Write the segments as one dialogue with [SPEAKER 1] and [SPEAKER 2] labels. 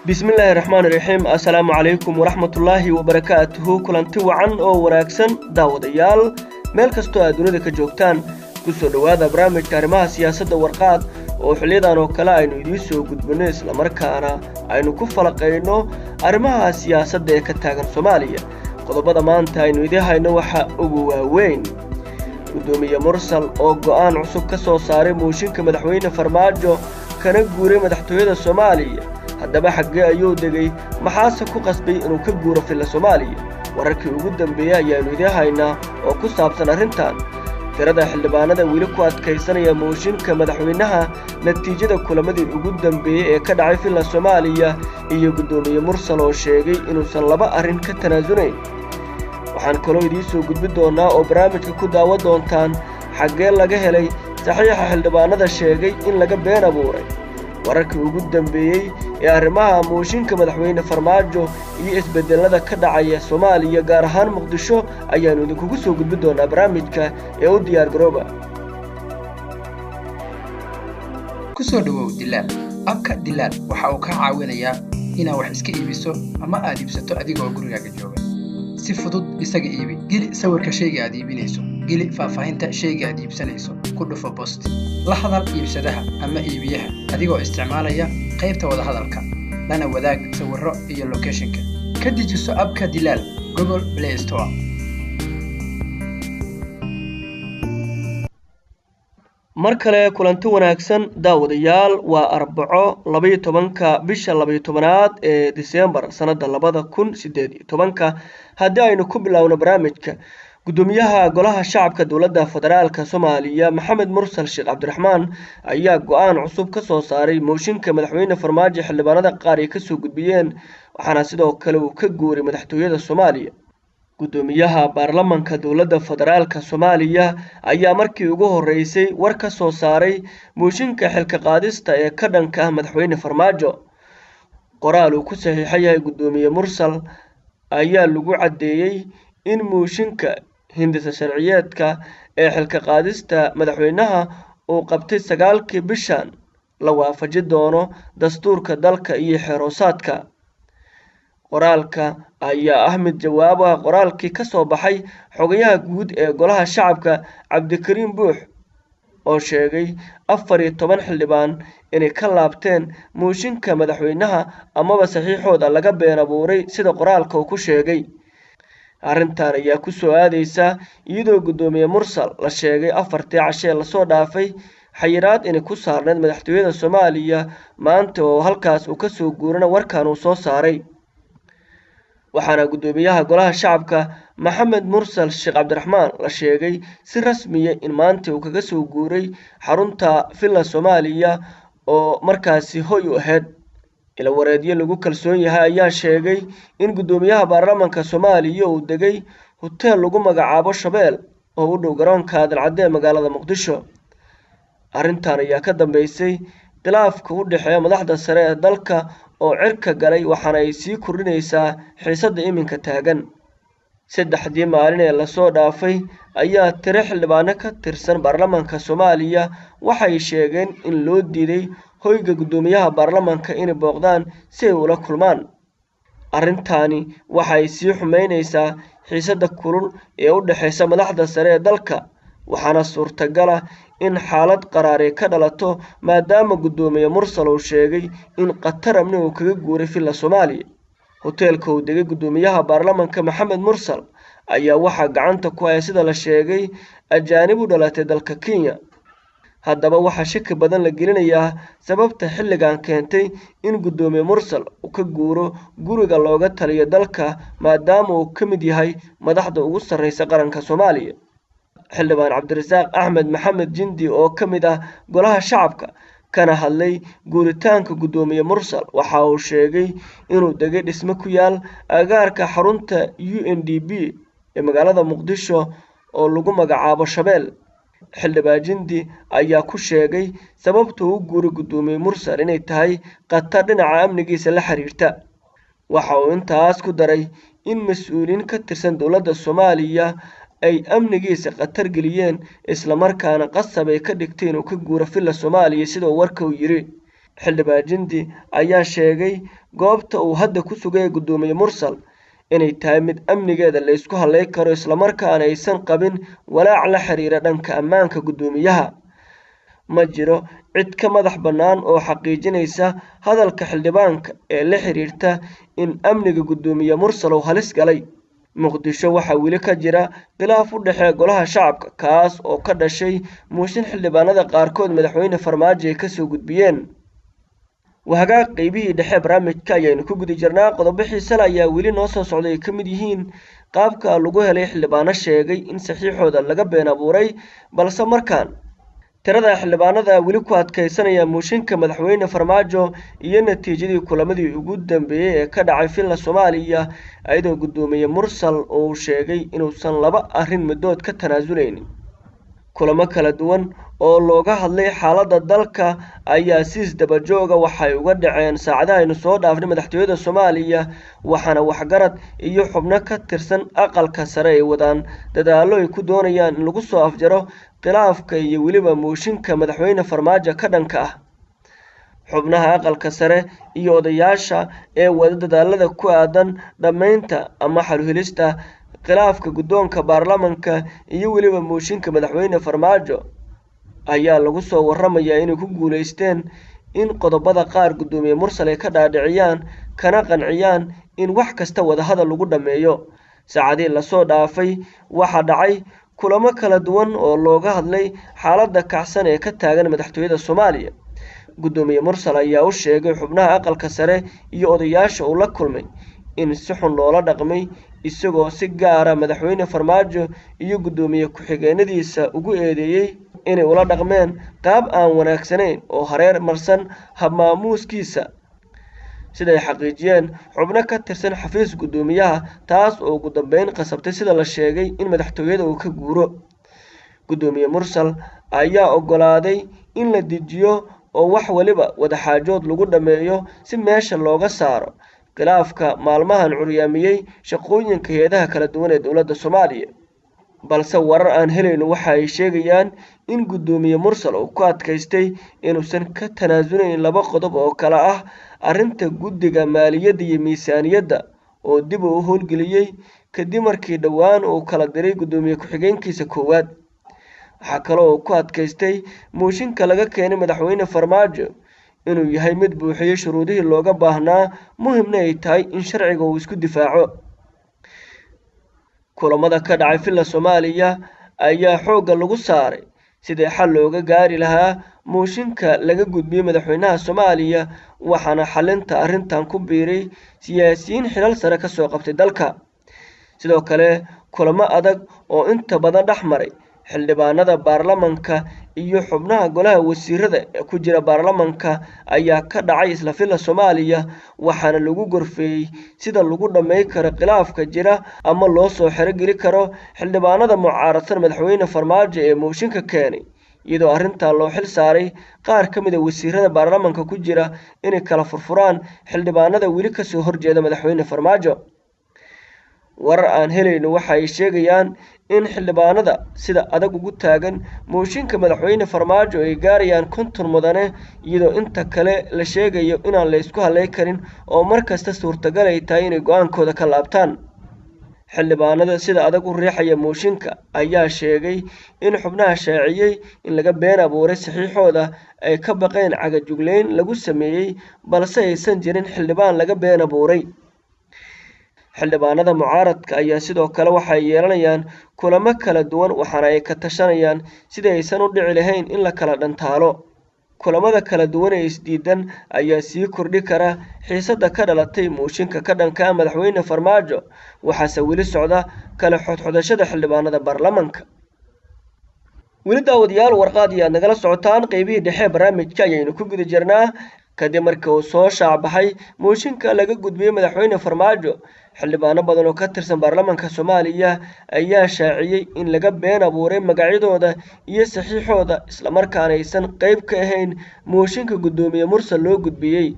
[SPEAKER 1] bismillaahi raxmaani raxiim assalaamu calaykum waraxmatullaahi wabarakaatuhu kulanti wacan oo wanaagsan daawadayaal meel kastoo aad dunida ka joogtaan ku soo dhowaada barnaamijka arrimaha siyaasadda warqaad oo xilliyadan oo kale aynu idiin soo gudbino islamarkaana aynu ku falaqayno arrimaha siyaasadda ee ka taagan Soomaaliya qodobada maanta aynu idin hayno waxa ugu waaweyn gudoomiye mursal oo go'aan cusub ka soo saaray mooshinka madaxweyne Farmaajo kana guuray madaxtooyada Soomaaliya haddaba xaggee ayuu degay maxaase ku qasbay inuu ka guuro filla Soomaaliya wararkii ugu dambeeyay ayaanu idin haynaa oo ku saabsan arrintan tirada xildhibaanada weli ku adkaysanaya mooshinka madaxweynaha natiijada kulamadii ugu dambeeyay ee ka dhacay filla Soomaaliya iyo gudoomiye mursal oo sheegay inuusan laba arrin ka tanaasulayn waxaan kaloo idiin soo gudbin doonaa oo barnaamijka ku daawan doontaan xaggee laga helay saxiixa xildhibaanada sheegay in laga been abuuray wararkii ugu dambeeyay ee arrimaha mooshinka madaxweyne Farmaajo iyo isbedelada ka dhacaya Soomaaliya gaar ahaan Muqdisho ayaanu idinku soo gudbin doonaa barnaamijka ee u diyaar garooba
[SPEAKER 2] ku soo dhawow Dilaal abka Dilaal waxa uu ka caawinayaa inaad wax iska iibiso ama aad iibsato adigoo gurigaaga jooga si fudud isaga iibi geli sawirka shayga aad iibinayso geli faahfaahinta shayga aad iibsanayso ku dhufo post la hadal iibsadaha ama iibiyaha adigoo isticmaalaya qaybta wada hadalka lana wadaag sawirro iyo locationka ka dejiso abka Dilaal Google Play Store
[SPEAKER 1] mar kale kulanti wanaagsan daawadayaal waa Arbaco 12ka bisha 12aad ee December sanada 2018 haddii aynu ku bilowno barnaamijka gudoomiyaha golaha shacabka dawladda federaalka Soomaaliya Maxamed Mursal Sheekh Cabdiraxmaan ayaa go'aan cusub ka soo saaray mooshinka madaxweyne Farmaajo xildhibaanada qaar ay ka soo gudbiyeen waxaana sidoo kale uu ka guuray madaxtooyada Soomaaliya gudoomiyaha baarlamaanka dawladda federaalka Soomaaliya ayaa markii ugu horeysay war ka soo saaray mooshinka xilka qaadista ee ka dhanka ah madaxweyne Farmaajo qoraal uu ku saxiixay gudoomiye Mursal ayaa lagu cadeeyay in mooshinka hindisa sharciyeedka ee xilka qaadista madaxweynaha uu qabtay 9 bishan la waafajin doono dastuurka dalka iyo xeeroosaadka qoraalka ayaa Ahmed jawaab ah qoraalkii ka soo baxay xogayaha guud ee golaha shacabka Cabdikariin Buux oo sheegay 14 xildhibaan inay ka laabteen mooshinka madaxweynaha amaba saxiixooda laga been abuuray sida qoraalka uu ku sheegay arrintan ayaa ku soo aadaysa iyadoo gudoomiye Mursal la sheegay 4 cashe la soo dhaafay xayiraad inay ku saarneed madaxtooyada Soomaaliya maanta oo halkaas uu ka soo guurana warkan uu soo saaray waxaana gudoomiyaha golaha shacabka Maxamed Mursal Sheekh Cabdiraxmaan la sheegay si rasmi ah in maanta uu kaga soo guuray xarunta filla Soomaaliya oo markaasi hoy u ahayd ila wareedyo lagu kalsoon yahay ayaa sheegay in gudoomiyaha baarlamaanka Soomaaliya uu degay hotel lagu magacaabo Shabeel oo u dhow garoonka Aadan magaalada Muqdisho arrintan ayaa ka dambeysay khilaafka u dhaxeeya madaxda sare ee dalka oo cirka galay waxaana ay sii kordhinaysaa xiisadda iminka taagan saddexdii maalin ee la soo dhaafay ayaa tiro xildhibaano ka tirsan baarlamaanka Soomaaliya waxay sheegeen in loo diiday hoyga gudoomiyaha baarlamaanka inay booqdaan si ay ula kulmaan arrintani waxay sii xumeynaysaa xiisadda kulul ee u dhaxaysa madaxda sare ee dalka waxaana suurtagal ah in xaalad qaraar ay ka dhalato maadaama gudoomiye Mursal uu sheegay in qatar amni uu kaga guuray filla Soomaaliya hotelka uu degay gudoomiyaha baarlamaanka Maxamed Mursal ayaa waxa gacanta ku hay sida la sheegay ajaanib u dhalatay dalka Kenya haddaba waxa shaki badan la gelinayaa sababta xilligan keentay in gudoomiye Mursal uu ka guuro guriga looga taliyo dalka maadaama uu ka mid yahay madaxda ugu sareysa qaranka Soomaaliya xildhibaan Cabdirasaaq Axmed Maxamed Jindi oo ka mid ah golaha shacabka kana hadlay guuritaanka gudoomiye Mursal waxa uu sheegay inuu degay dhisme ku yaal agaarka xarunta UNDP ee magaalada Muqdisho oo lagu magacaabo Shabeel xildhibaan Jindi ayaa ku sheegay sababta uu guuray gudoomiye Mursal inay tahay qatar dhinaca amnigiisa la xiriirta waxa uu intaas ku daray in mas'uuliin ka tirsan dawladda Soomaaliya ay amnigiisa qatar geliyeen isla markaana qasab ay ka dhigteen oo ka guura filla Soomaaliya sida warka uu yiri xildhibaan Jindi ayaa sheegay goobta uu hadda ku sugay gudoomiye Mursal inay tahay mid amnigeeda la isku haleey karo isla markaana aysan qabin walaac la xiriira dhanka ammaanka gudoomiyaha. Ma jiro cid ka madax bannaan oo xaqiijinaysa hadalka xildhibaanka ee la xiriirta in amniga gudoomiye Mursal uu halis galay. Muqdisho waxaa weli ka jira khilaaf u dhexeeya golaha shacabka kaas oo ka dhashay mooshin xildhibaanada qaarkood madaxweyne Farmaajo ay kasoo gudbiyeen. Wahagaag qaybihii dhexe barnaamijka ayaynu ku gudi jirnaa. qodobo xiiso leh ayaa weli noo soo socday ay ka mid yihiin qaabka lagu helay xildhibaano sheegay in saxiixooda laga been abuuray balse markaan tirada xildhibaanada weli ku adkeysanaya mooshinka madaxweyne Farmaajo iyo natiijadii kulamadii ugu dambeeyay ee ka dhacay Villa Soomaaliya ayadoo gudoomiye Mursal uu sheegay inuusan laba arrin midood ka tanaasuleynin. kulamo kala duwan oo looga hadlay xaaladda dalka ayaa si isdaba jooga waxay uga dhaceen saacadaha aynu soo dhaafnay madaxtooyada Soomaaliya waxaana waxgarad iyo xubno ka tirsan aqalka sare ay wadaan dadaallo ay ku doonayaan in lagu soo afjaro khilaafka iyo weliba mooshinka madaxweyne Farmaajo ka dhanka ah. xubnaha aqalka sare iyo odayaasha ee wada dadaalada ku aadan dhamaynta ama xal u helista khilaafka guddoonka baarlamaanka iyo weliba mooshinka madaxweyne Farmaajo ayaa lagu soo waramayaa inay ku guuleysteen in qodobada qaar gudoomiye Mursal ay ka dhaadhiciyaan kana qanciyaan in wax kasta wada hadal lagu dhameeyo. saacadii la soo dhaafay waxa dhacay kulamo kala duwan oo looga hadlay xaaladda kacsan ee ka taagan madaxtooyada Soomaaliya. gudoomiye Mursal ayaa u sheegay xubnaha aqalka sare iyo odayaasha uu la kulmay in si xun loola dhaqmay isagoo si gaar ah madaxweyne Farmaajo iyo gudoomiye ku-xigeenadiisa ugu eedeeyay inay ula dhaqmeen qaab aan wanaagsanayn oo hareer marsan habmaamuuskiisa. sida ay xaqiijiyeen xubno ka tirsan xafiis gudoomiyaha taas oo ugu dambeyn qasabtay sida la sheegay in madaxtooyada uu ka guuro. gudoomiye Mursal ayaa ogolaaday in la dejiyo oo wax waliba wada xaajood lagu dhameeyo si meesha looga saaro khilaafka maalmahan curyaamiyay shaqooyinka hay'adaha kala duwan ee dowladda Soomaaliya. balse warar aan helayno waxa ay sheegayaan in gudoomiye Mursal uu ku adkaystay inuusan ka tanaasulayn laba qodob oo kala ah arrinta guddiga maaliyadda iyo miisaaniyadda oo dib u howlgeliyay kadib markii dhawaan uu kala diray gudoomiye ku-xigeenkiisa koowaad. waxaa kale oo ku adkaystay mooshinka laga keenay madaxweyne Farmaajo inuu yahay mid buuxiyay shuruudihii looga baahnaa muhiimna ay tahay in sharciga uu isku difaaco. kulamada ka dhacay Villa Soomaaliya ayaa xoogga lagu saaray sidii xal looga gaari lahaa mooshinka laga gudbiyay madaxweynaha Soomaaliya waxaana xalinta arrintan ku biiray siyaasiyiin xilal sare ka soo qabtay dalka. sidoo kale kulamo adag oo inta badan dhexmaray xildhibaanada baarlamaanka iyo xubnaha golaha wasiirada ee ku jira baarlamaanka ayaa ka dhacay isla Villa Soomaaliya waxaana lagu gorfeeyay sida lagu dhameey karo khilaafka jira ama loo soo xirogeli karo xildhibaanada mucaaradsan madaxweyne Farmaajo ee mooshinka keenay iyadoo arrintan loo xil saaray qaar ka mid ah wasiirada baarlamaanka ku jira inay kala furfuraan xildhibaanada weli ka soo horjeeda madaxweyne Farmaajo. warar aan helayno waxa ay sheegayaan in xildhibaanada sida adag ugu taagan mooshinka madaxweyne Farmaajo ay gaarayaan 50 mudane iyadoo inta kale la sheegayo inaan la isku halay karin oo markasta suurtagal ay tahay inay go'aankooda ka laabtaan. xildhibaanada sida adag u riixaya mooshinka ayaa sheegay in xubnaha shaaciyay in laga been abuuray saxiixooda ay ka baqeen cagajugleyn lagu sameeyay balse aysan jirin xildhibaan laga been abuuray. xildhibaanada mucaaradka ayaa sidoo kale waxay yeelanayaan kulamo kala duwan waxaana ay ka tashanayaan sidii aysan u dhici lahayn in la kala dhantaalo. kulamada kala duwan ee isdiidan ayaa sii kordhi kara xiisadda ka dhalatay mooshinka ka dhanka ah madaxweyne Farmaajo waxaase weli socda kala xodxodashada xildhibaanada baarlamaanka. weli daawadayaal warqaad ayaa nagala socotaan qaybihii dhexe barnaamijka ayaynu ku guda jirnaa. kadib markii uu soo shaabaxay mooshinka laga gudbiyay madaxweyne Farmaajo xildhibaano badan oo ka tirsan baarlamaanka Soomaaliya ayaa shaaciyay in laga been abuuray magacyadooda iyo saxiixooda isla markaana aysan qayb ka ahayn mooshinka gudoomiye Mursal loo gudbiyay.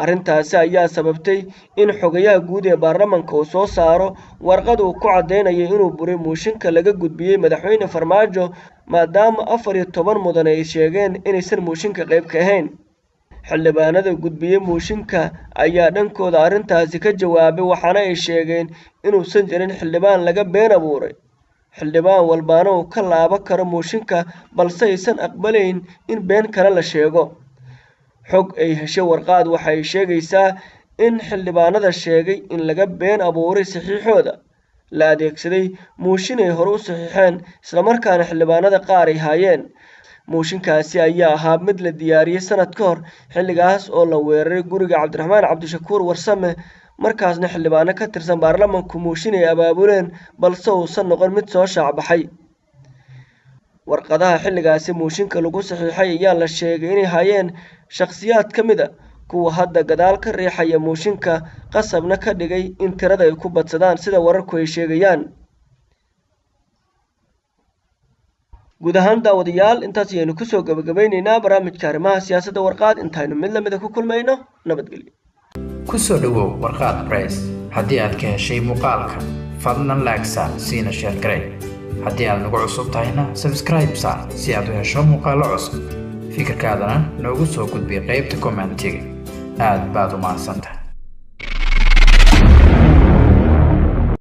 [SPEAKER 1] arrintaasi ayaa sababtay in xogayaha guud ee baarlamaanka uu soo saaro warqad uu ku cadeynayo inuu buray mooshinka laga gudbiyay madaxweyne Farmaajo maadaama 14 mudan ay sheegeen inaysan mooshinka qayb ka ahayn. xildhibaanada gudbiyey mooshinka ayaa dhankooda arrintaasi ka jawaabay waxaana ay sheegeen inuusan jirin xildhibaan laga been abuuray xildhibaan walbaana uu ka laaban karo mooshinka balse aysan aqbalayn in been kale la sheego xog ay heshay warqaad waxay sheegaysaa in xildhibaanada sheegay in laga been abuuray saxiixooda la adeegsaday mooshin ay hore u saxiixeen isla markaana xildhibaanada qaar ay haayeen mooshinkaasi ayaa ahaa mid la diyaariyey sanad ka hor xilligaas oo la weeraray guriga cabdiraxmaan cabdishakuur warsame markaasna xildhibaano ka tirsan baarlamanku mooshin ay abaabuleen balse uusan noqon mid soo shaacbaxay warqadaha xilligaasi mooshinka lagu saxiixay ayaa la sheegay inay hayeen shakhsiyaad ka mid a kuwa hadda gadaal ka riixaya mooshinka qasabna ka dhigay in tirada ay ku badsadaan sida wararku ay sheegayaan guud ahaan daawadayaal intaas ayaynu kusoo gabagabeynaynaa barnaamijka arrimaha siyaasadda warqaad intaynu mid lamida ku kulmayno nabadgelyo
[SPEAKER 2] kusoo dhawow warqaad press haddii aad ka heshay muuqaalka fadlan like saar siina share garee haddii aad nagu cusub tahayna subscribe saar si aad u hesho muuqaallo cusub fikirkaadana noogu soo gudbi qaybta commentiga aad baad u mahadsantahay